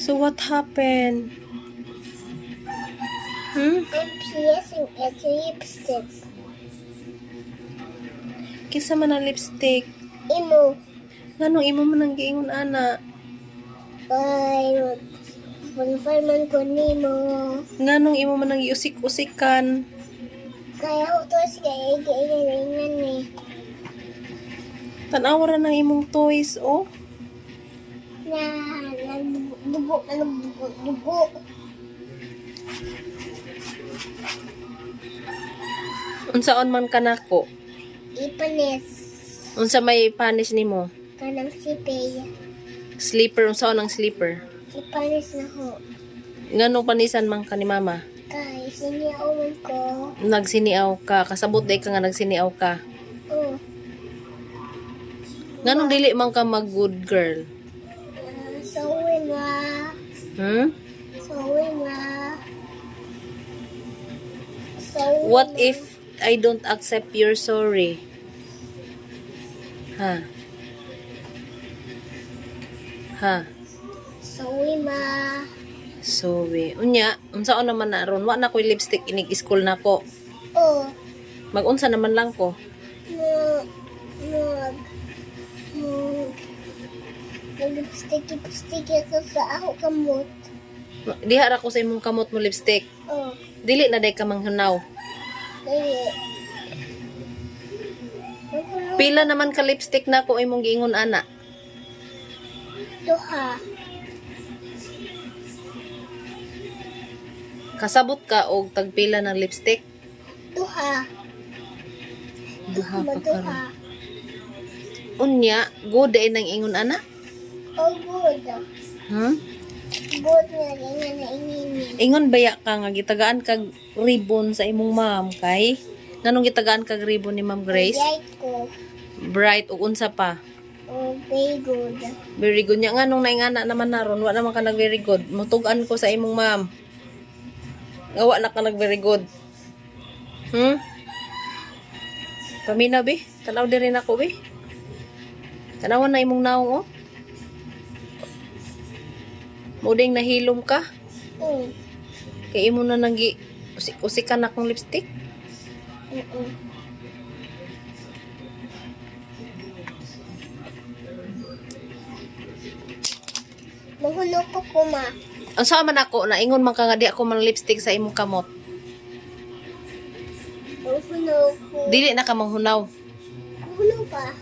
So what happened? I'm piercing at lipstick. Kisa man ang lipstick. Imo. Nganong imo man ang giingon ana? Ay, mag-confirman ko nimo. Nganong imo man ang giusik-usikan? Kaya ko to siya igaingan eh. Tanawa ra ng imong toys, oh. Na nagdugo. Unsaon man kanako? Ipanis. Unsa may panis nimo? Kanang sipay. Sleeper, unsaon ang sleeper? Ipanis na ho. Nganong panisan man ka ni mama? Kay siniyawan ko. Nagsiniaw ka, kasabot day ka nga nagsiniaw ka. Oh. Nganong dili man ka mag good girl? Sawin na. Sawin na. What if I don't accept your sorry? Ha? Ha? Sawin na. Sorry. Unya, unsaon naman na ron? Wa na ko'y lipstick, inig-school na ko. Oh. Mag-unsa naman lang ko. Nag-sticky ka sa ako kamot. Diha ra ko sa imong kamot mo lipstick. Oh. Dili na day ka manghunaw. Kaya. Pila naman ka lipstick na ko imong giingon ana. Duha. Kasabot ka og tagpila ng lipstick. Duha. Duha pa ka Duha. ron. Unya, good ay nang ingon ana. Oh, good. Good nga nga na ingini. Ingon baya ka nga gitagaan kag ribbon sa imong ma'am kay nganong gitagaan kag ribbon ni Ma'am Grace? Right ko. Bright ug unsa pa? Oh, very good. Very good nya nganong naingana naman naron wa naman ka nag very good. Mutug-an ko sa imong ma'am. Gawa na ka nag very good. Paminaw bi? Tanaw diri nako bi? Tanawan na imong naong oh. Muding nahilom ka. Kay imo na nagi usik-usikan akong lipstick. Mahulog ko kuma. Ang sa man ako na ingon man ka nga di ako man lipstick sa imong kamot. Mahulog ko. Dili na ka manghunaw. Mahulog pa.